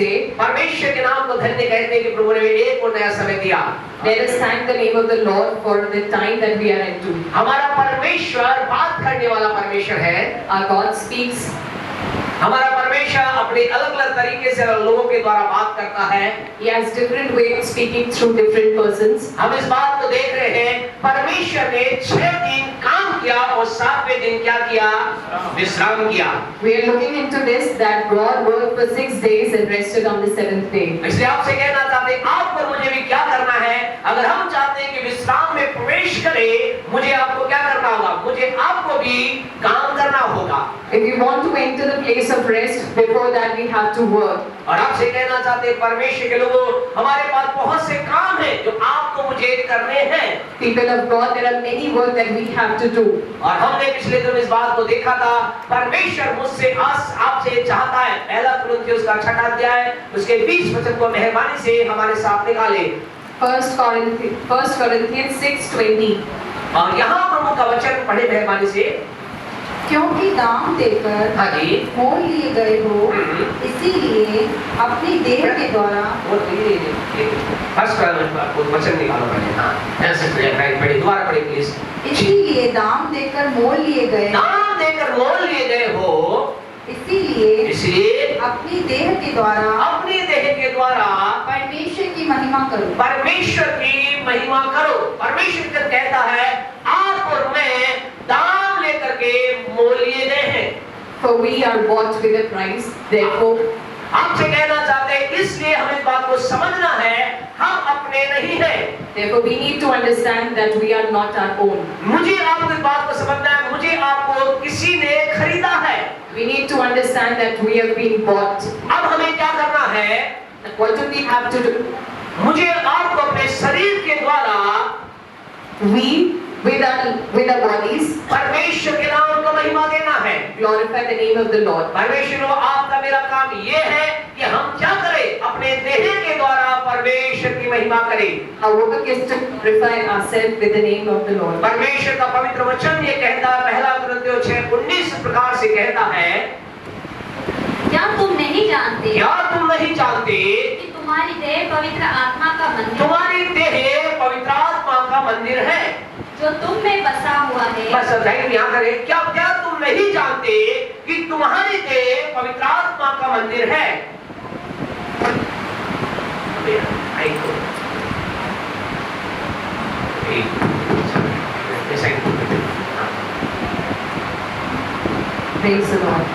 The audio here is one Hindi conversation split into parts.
day. परमेश्वर के नाम को धन्य कहते हैं कि प्रभु ने एक और नया समय दिया। Let us thank the name of the Lord for the time that we are into. हमारा परमेश्वर बात करने वाला परमेश्वर है। Our God speaks. हमारा परमेश्वर अपने अलग-अलग तरीके से लोगों के द्वारा बात करता है। He has different way of speaking through different persons. हम इस बात को देख रहे हैं, परमेश्वर ने 6 दिन काम किया और 7वें दिन क्या किया? विश्राम किया। We are looking into this that God worked for 6 days and rested on the 7th day. इसलिए आपसे कहना चाहते हैं, आपको मुझे भी क्या करना है? अगर हम चाहते हैं कि विश्राम में प्रवेश करें, मुझे आपको क्या करना होगा? मुझे आपको भी काम करना होगा। If we want to enter the place of rest, before that we have to work. और आपसे कहना चाहते हैं, परमेश्वर के लोगों, हमारे पास बहुत से काम हैं जो आपको मुझे करने हैं। People of God, there are many work that we have to do. और हमने पिछले दिन इस बात को देखा था, परमेश्वर मुझसे आपसे चाहता है, पहला कुरिन्थियों का 6वां अध्याय उसके 20 वचन को मेहरबानी से हमारे साथ निकाले। 1 Corinthians 6:20. और यहाँ प्रभु का वचन पढ़े मेहरबानी से। क्योंकि दाम देकर हाँ जी, मोल लिए गए हो, इसीलिए अपनी देह के द्वारा फर्स्ट वचन निकालो पहले। हाँ, ऐसे पढ़िए, दोबारा पढ़िए प्लीज। इसीलिए दाम देकर मोल लिए गए, दाम देकर मोल लिए गए हो, इसलिए अपनी देह के द्वारा परमेश्वर की महिमा करो। परमेश्वर की महिमा करो। परमेश्वर जब कहता है, आप और मैं दाम लेकर के मोल लिए गए हैं। For we are bought with a price. Therefore, आपसे कहना चाहते हैं, इसलिए हमें इस बात को समझना है, हम अपने नहीं हैं। therefore we need to understand that we are not our own. मुझे आपको इस बात को समझना है, मुझे आपको किसी ने खरीदा है। We need to understand that we have been bought. अब हमें क्या करना है? What do we have to do? मुझे आपको अपने शरीर के द्वारा We, with our bodies, परमेश्वर के नाम को महिमा देना है। glorify the name of the Lord. परमेश्वर, आपका मेरा काम ये है कि हम क्या करें? अपने देह के द्वारा परमेश्वर की महिमा करें। Our work is to glorify ourselves with the name of the Lord. परमेश्वर का पवित्र वचन ये कहता है, पहला कुरिन्थियों 6:19 प्रकार से कहता है, क्या तुम नहीं जानते कि तुम्हारी देह पवित्र आत्मा का मंदिर, तुम्हारी देह पवित्र आत्मा का मंदिर है जो तुम में बसा हुआ है। बस लाइन यहाँ करें, क्या तुम नहीं जानते कि तुम्हारी देह पवित्र आत्मा का मंदिर है? Praise the Lord.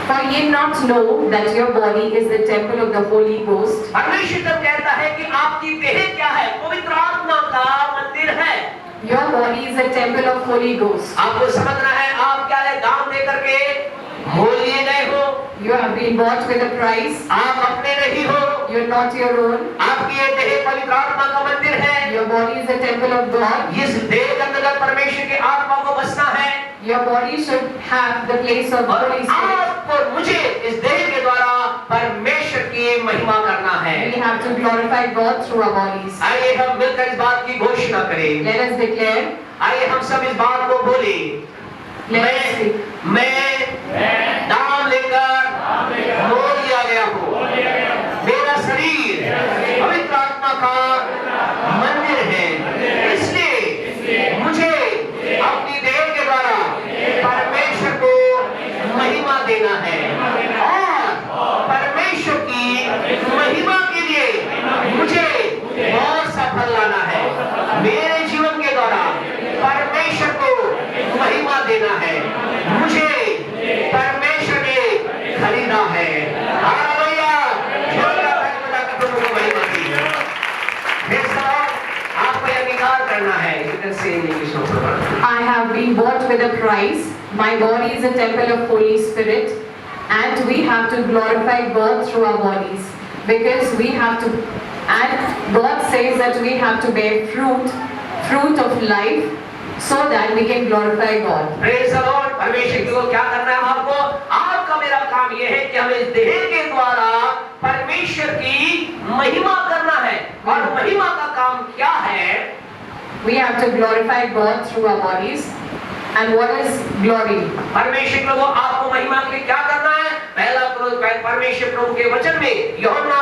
For ye not know that your body is the temple of the Holy Ghost. परमेश्वर जब कहता है कि आपकी देह क्या है? पवित्र आत्मा का मंदिर है। Your body is a temple of Holy Ghost. आपको समझना है, आप क्या है? दाम दे करके मोल लिए गए हो। You have been bought with a price. आप अपने नहीं हो। You are not your own. आपकी ये देह पवित्र आत्मा का मंदिर है। Your body is a temple of God. इस देह के अंदर परमेश्वर की आत्मा को बसना है। Your body should have the place of और Holy Spirit. आपको मुझे इस देह के द्वारा परमेश्वर की महिमा करना है। We have to glorify God through our bodies. आइए हम मिलकर इस बात की घोषणा करें। Let us declare. आइए हम सब इस बात को बोले। Let us speak. मैं दाम लेकर मोल लिया गया हूँ। मेरा शरीर पवित्र आत्मा का मंदिर है, इसलिए मुझे अपनी देह के द्वारा परमेश्वर को महिमा देना है और परमेश्वर की महिमा के लिए मुझे बहुत सा फल लाना है। मेरे जीवन के द्वारा परमेश्वर को महिमा देना है। मुझे परमेश्वर ने खरीदा है। हालेलुया! प्रभु को महिमा दी। फिर आपको यह अंगीकार करना है। I have been bought with a price. My body is a temple of Holy Spirit, and we have to glorify God through our bodies, because we have to. And God says that we have to bear fruit of life, so that we can glorify God. Praise the Lord. परमेश्वर को क्या करना है? आपको, आपका मेरा काम यह है कि हमें इस देह के द्वारा परमेश्वर की महिमा करना है। और महिमा का काम क्या है? We have to glorify God through our bodies. And what is glory? परमेश्वर को आपको महिमा के लिए क्या करना है? पहला परमेश्वर प्रभु के वचन में यूहन्ना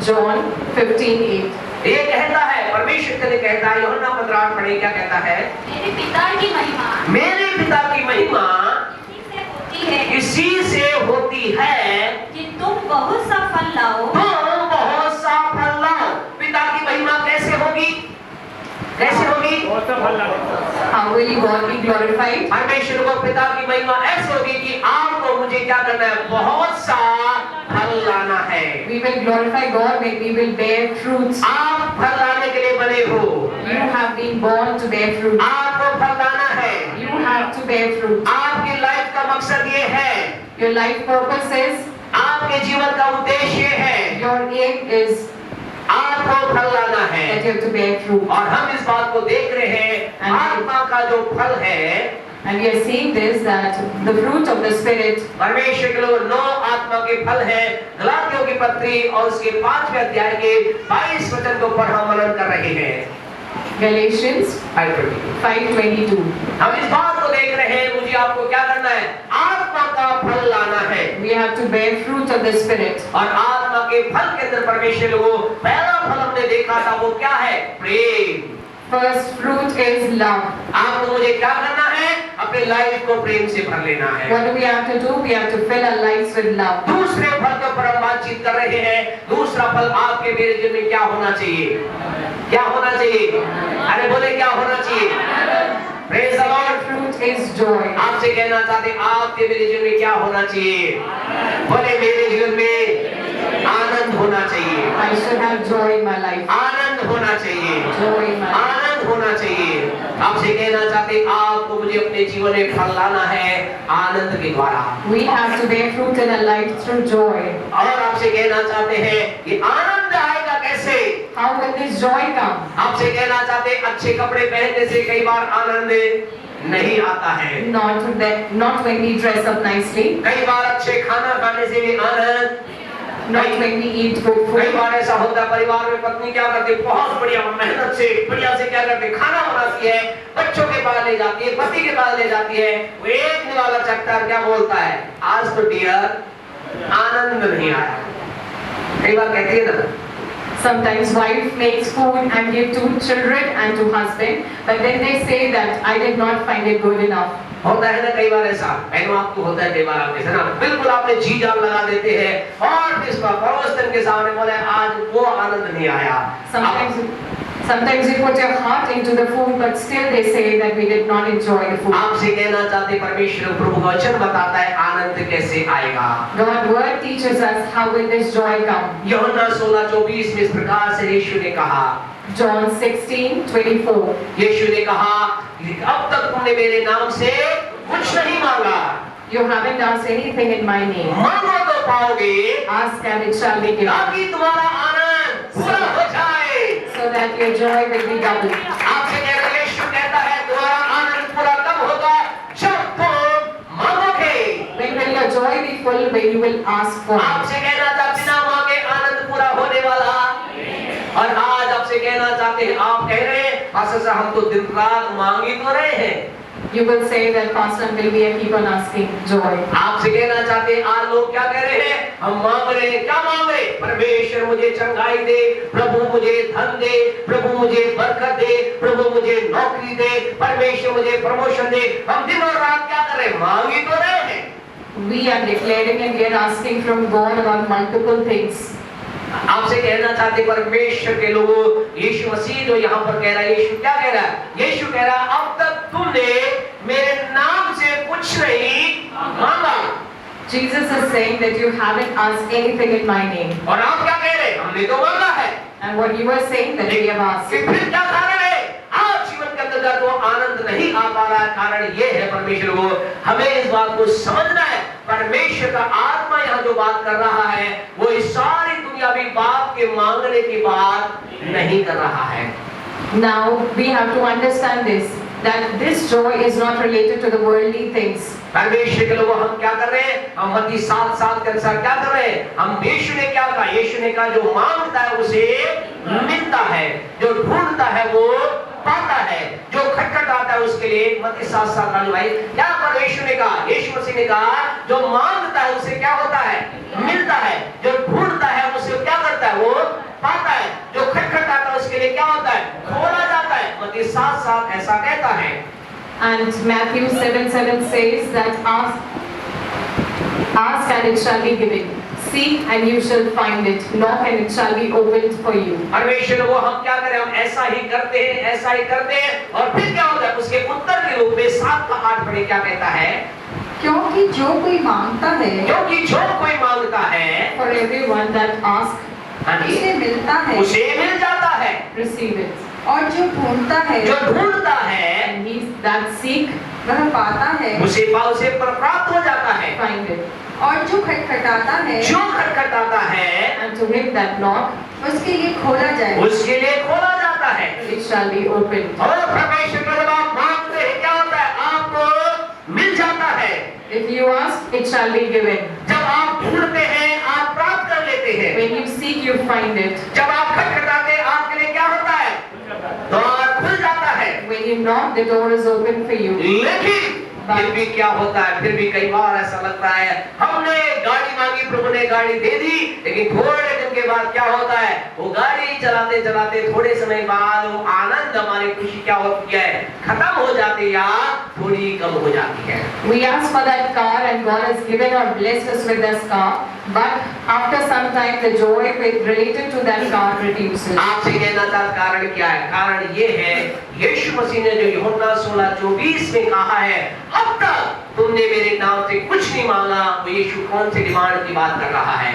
John 15:8. ये कहता है, परमेश्वर के लिए कहता है, यूहन्ना 15:8 पढ़े, क्या कहता है? मेरे पिता की महिमा मेरे पिता की महिमा इसी से होती है इसी से होती है कि तुम बहुत सा फल लाओ। तुम बहुत सा फल लाओ। पिता की महिमा कैसे होगी? कैसे होगी? How will God be glorified? परमेश्वर को पिता की महिमा ऐसे होगी कि आपको मुझे क्या करना है? बहुत सा फल लाना है। We will glorify God when we will bear fruits. आप फल लाने के लिए बने हो। You have been born to bear fruit. आपको फल लाना है। You have to bear fruit. आपकी लाइफ का मकसद ये है, Your life purpose is, आपके जीवन का उद्देश्य है, your aim is आपको फल लाना है। that you have to bear fruit. और हम इस बात को देख रहे हैं, आत्मा का जो फल है, And we are seeing this, that the fruit of the Spirit, परमेश्वर के लोग 9 आत्मा के फल हैं। गलातियों की पत्री और उसके 5वें अध्याय के 22 वचन के ऊपर हम मनन कर रहे हैं। Galatians 5:22. हम इस बात को देख रहे हैं, मुझे आपको क्या करना है? आत्मा का फल लाना है। We have to bear fruit of the Spirit. और आत्मा के फल के अंदर परमेश्वर लोगों, पहला फल हमने देखा था, वो क्या है? प्रेम। First fruit is love. आपको मुझे क्या करना है? अपने लाइफ को प्रेम से भर लेना है। What do we have to do? We have to fill our lives with love. दूसरे फल के ऊपर हम बातचीत कर रहे हैं। दूसरा फल आपके मेरे जीवन में क्या होना चाहिए? क्या होना चाहिए? अरे बोले, क्या होना चाहिए? Praise the Lord. Fruit is joy. आपसे कहना चाहते, आपके मेरे जीवन में क्या होना चाहिए? बोले, मेरे जीवन में आनंद होना चाहिए। I should have joy in my life. आनंद होना चाहिए। Joy in my life. आनंद होना चाहिए। आपसे कहना चाहते, आपको मुझे अपने जीवन में फल लाना है आनंद के द्वारा। We have to bear fruit in our life through joy. और आपसे कहना चाहते हैं कि आनंद आएगा कैसे? How will this joy come? आपसे कहना चाहते, अच्छे कपड़े पहनने से कई बार आनंद नहीं आता है। Not when we dress up nicely. कई बार अच्छे खाना खाने से भी आनंद, Not when we eat good कई food. बार ऐसा होता है, परिवार में पत्नी क्या करती है? बहुत बढ़िया मेहनत से बढ़िया से क्या करती है? खाना बनाती है, बच्चों के पास ले जाती है, पति के पास ले जाती है। वो एक निवाला चक्कर क्या बोलता है? आज तो डियर आनंद नहीं आया। कई बार कहती है ना, Sometimes wife makes food and give to children and to husband, but then they say that I did not find it good enough. होता है ना कई बार ऐसा, बहनों आपको होता है कई बार, आपके से ना बिल्कुल आपने जी जान लगा देते हैं और फिर पड़ोसन के सामने बोले आज वो आनंद नहीं आया। Sometimes you put your heart into the food, but still they say that we did not enjoy the food. आपसे कहना चाहते, परमेश्वर प्रभु का वचन बताता है आनंद कैसे आएगा। God's word teaches us how will this joy come. यूहन्ना 16:24 में इस प्रकार से यीशु ने कहा, John 16:24. यीशु ने कहा, अब तक तुमने मेरे नाम से कुछ नहीं मांगा, You haven't asked anything in my name. मांगो तो पाओगे, Ask and it shall be given, ताकि तुम्हारा आनंद पूरा हो जाए। so that your joy will be doubled. आपसे कह रहे, यीशु कहता है तुम्हारा आनंद पूरा कब होगा? जब तुम मांगोगे। When will your joy be full? When you will ask for it. आपसे कहना था बिना मांगे आनंद पूरा होने वाला। और आज आपसे कहना चाहते हैं, आप कह रहे हैं पास्टर साहब हम तो दिन रात मांग ही तो रहे हैं। You will say that Pastor Uncle, we keep on asking joy. आपसे कहना चाहते हैं, आज लोग क्या कह रहे हैं? हम मांग रहे हैं, क्या मांग रहे हैं? परमेश्वर मुझे चंगाई दे, प्रभु मुझे धन दे, प्रभु मुझे बरकत दे, प्रभु मुझे नौकरी दे, परमेश्वर मुझे प्रमोशन दे। हम दिन और रात क्या कर रहे हैं? मांग ही तो रहे हैं। We are declaring and we are asking from God about multiple things. आपसे कहना चाहते परमेश्वर के लोगों, यीशु मसीह जो यहाँ पर कह रहा है, यीशु क्या कह रहा है? यीशु कह रहा है अब तक तुमने मेरे नाम से कुछ नहीं मांगा। Jesus is saying that you haven't asked anything in my name. और आप क्या कह रहे हैं? हमने तो मांगा है। And what you are saying that we have asked. फिर क्या कारण है? आज जीवन के अंदर तो आनंद नहीं आ पा रहा है। कारण ये है परमेश्वर को हमें इस बात को समझना है, परमेश्वर का आत्मा यहाँ जो बात कर रहा है वो इस सारी दुनियावी बात के मांगने की बात नहीं कर रहा है। Now we have to understand this, that this joy is not related to the worldly things. परमेश्वर के लोगों, हम क्या कर रहे हैं? हम मत्ती 7:7 के अनुसार क्या कर रहे हैं? हम यीशु ने क्या कहा? यीशु ने कहा जो मांगता है उसे मिलता है, जो ढूंढता है वो पाता है, जो खटखटाता है उसके लिए। मत्ती 7:7 राजू भाई क्या पर यीशु ने कहा? यीशु मसीह ने कहा जो मांगता है उसे क्या होता है? मिलता है, जो ढूंढता है उसे क्या करता है? वो And Matthew 7:7 says that ask and it shall be given. Seek and you shall find it. Knock and it shall be opened for you. परमेश्वर वो हम क्या करें, हम ऐसा ही करते हैं और फिर क्या होता है, उसके उत्तर के रूप में 7:8 पढ़े क्या कहता है, क्योंकि जो कोई मांगता है क्योंकि जो कोई मांगता है For everyone that asks, उसे मिलता है, उसे मिल जाता है, receive it. और जो ढूंढता है जो ढूंढता है And he that seek, वह पाता है, उसे प्राप्त हो जाता है, find it. और जो खटखटाता है जो खटखटाता है And to him that knock, उसके लिए खोला जाए। उसके लिए खोला जाता है। it shall be opened. और परमेश्वर को जब आप मांगते हैं क्या होता है, आपको मिल जाता है। If you ask, it shall be given. जब आप ढूंढते हैं आप प्राप्त कर लेते हैं, When you seek, you find it. जब आप खटखटाते हैं आपके लिए क्या होता है, द्वार खुल जाता है। When you knock, the door is open for you. लेकिन फिर भी क्या होता है, फिर भी कई बार ऐसा लगता है हमने गाड़ी मांगी, प्रभु ने गाड़ी दे दी, लेकिन थोड़े दिन के बाद क्या होता है, वो गाड़ी चलाते चलाते थोड़े समय बाद वो आनंद, हमारी खुशी क्या होती है, खत्म हो जाती या थोड़ी कम हो जाती है। We ask for that car and God has given or blessed us with this car, but after some time the joy related to that car reduces. आपसे कहना चाहता कारण क्या है, कारण ये है यीशु मसीह ने जो यूहन्ना 16:24 में कहा है, अब तक तुमने मेरे नाम से कुछ नहीं मांगा, वो यीशु कौन से डिमांड की बात कर रहा है?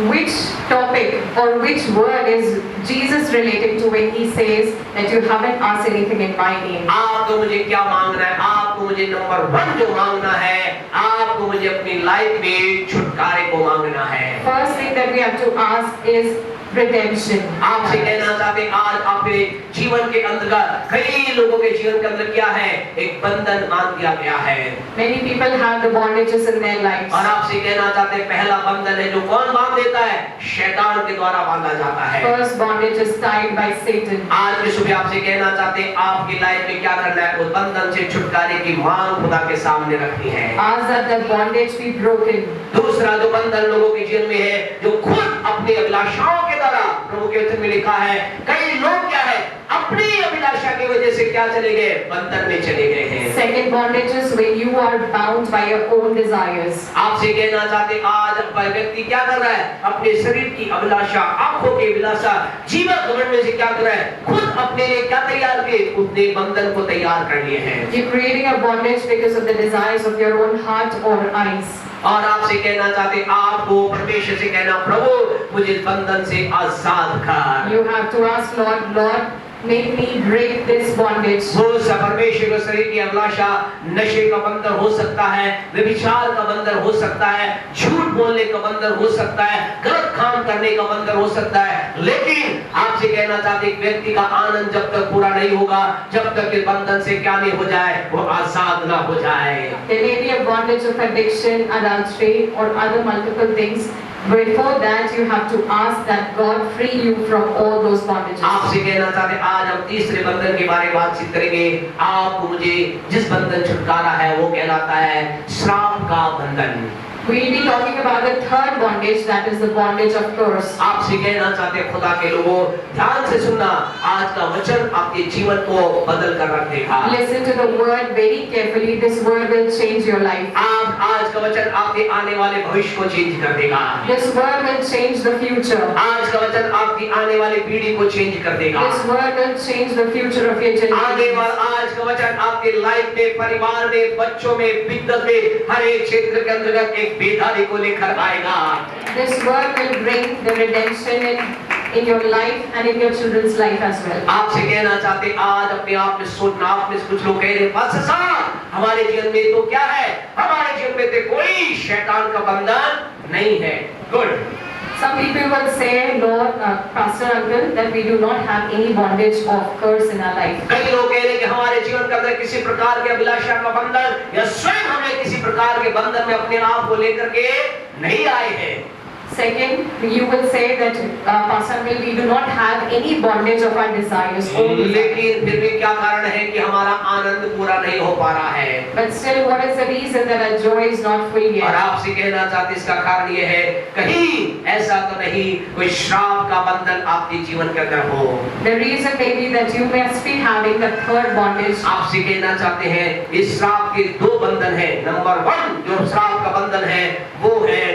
Which topic or which word is Jesus relating to when he says that you haven't asked anything in my name? आपको मुझे क्या मांगना है? आपको मुझे नंबर 1 जो मांगना है, आपको मुझे अपनी लाइफ में छुटकारे को मांगना है। First thing that we have to ask is redemption. आपसे कहना चाहते हैं आज आपके जीवन के अंतर्गत कई लोगों के जीवन के अंदर क्या है, एक बंधन बांध दिया गया है। Many people have the bondages in their lives. और आपसे कहना चाहते हैं पहला बंधन है जो कौन बांध देता है, शैतान के द्वारा बांधा जाता है। First bondage is tied by Satan. आज के सुबह आपसे कहना चाहते हैं आपकी लाइफ में क्या करना है, उस बंधन से छुटकारे की मांग खुदा के सामने रखनी है। Ask that the bondage be broken. दूसरा जो बंधन लोगों के जीवन में है, जो खुद अपनी अभिलाषाओं के द्वारा, प्रभु के वचन में लिखा है कई लोग क्या है अपनी अभिलाषा की वजह से क्या चले गए, बंधन में चले गए हैं। Second bondage is when you are bound by your own desires. आपसे कहना चाहते आज व्यक्ति क्या कर रहा है, अपने शरीर की अभिलाषा, आंखों की अभिलाषा, जीवन घमंड में से क्या कर रहा है, खुद अपने लिए क्या तैयार किए, उसने बंधन को तैयार कर लिए हैं। You're creating a bondage because of the desires of your own heart or eyes. और आपसे कहना चाहते आपको परमेश्वर से कहना, प्रभु मुझे बंधन से आजाद कर। You have to ask Lord, make me break this bondage. वो परमेश्वर को शरीर की अभिलाषा, नशे का बंधन हो सकता है, व्यभिचार का बंधन हो सकता है, झूठ बोलने का बंधन हो सकता है, गलत काम करने का बंधन हो सकता है। लेकिन आपसे कहना चाहते एक व्यक्ति का आनंद जब तक पूरा नहीं होगा, जब तक इस बंधन से क्या नहीं हो जाए, वो आजाद ना हो जाए। There may be a bondage of addiction, adultery or other multiple things. Before that you have to ask that God free you from all those bondages. आपसे कहना चाहते आज हम तीसरे बंधन के बारे में बातचीत करेंगे। आपको मुझे जिस बंधन छुटकारा है वो कहलाता है श्राप का बंधन। We'll be talking about the third bondage, that is the bondage of curse. आपसे कहना चाहते हैं खुदा के लोगों, ध्यान से सुनना, आज का वचन आपके जीवन को बदल कर रख देगा। Listen to the word very carefully. This word will change your life. आज का वचन आपके आने वाले भविष्य को चेंज कर देगा। This word will change the future. आज का वचन आपकी आने वाली पीढ़ी को चेंज कर देगा। This word will change the future of your आगे generation. वाला आज का वचन आपके लाइफ में, परिवार में, बच्चों में, बिजनेस में, हर एक क्षेत्र के अंतर्गत एक बेदारी को लेकर आएगा। This word will bring the redemption in your life and in your children's life as well. आपसे कहना चाहते आज अपने आप में सोचना, आप में कुछ लोग कह रहे हैं हमारे जीवन में तो क्या है, हमारे जीवन में तो कोई शैतान का बंधन नहीं है। Good. Some people will say, Lord, Pastor Uncle, that we do not have any bondage of curse in our life. कई लोग कह रहे हैं कि हमारे जीवन के अंदर किसी प्रकार के अभिलाषा का बंधन या स्वयं हमें किसी प्रकार के बंधन में अपने आप को लेकर के नहीं आए हैं। Second, you will say that, Pastor Anil, we do not have any bondage of our desires. Only लेकिन फिर भी क्या कारण है कि हमारा आनंद पूरा नहीं हो पा रहा है? But still, what is the reason that our joy is not full और yet? आपसे कहना चाहते इसका कारण ये है, कहीं ऐसा तो नहीं कोई श्राप का बंधन आपके जीवन के अंदर हो। The reason may be that you must be having the third bondage. आपसे कहना चाहते हैं इस श्राप के दो बंधन हैं। नंबर 1 जो श्राप का बंधन है वो है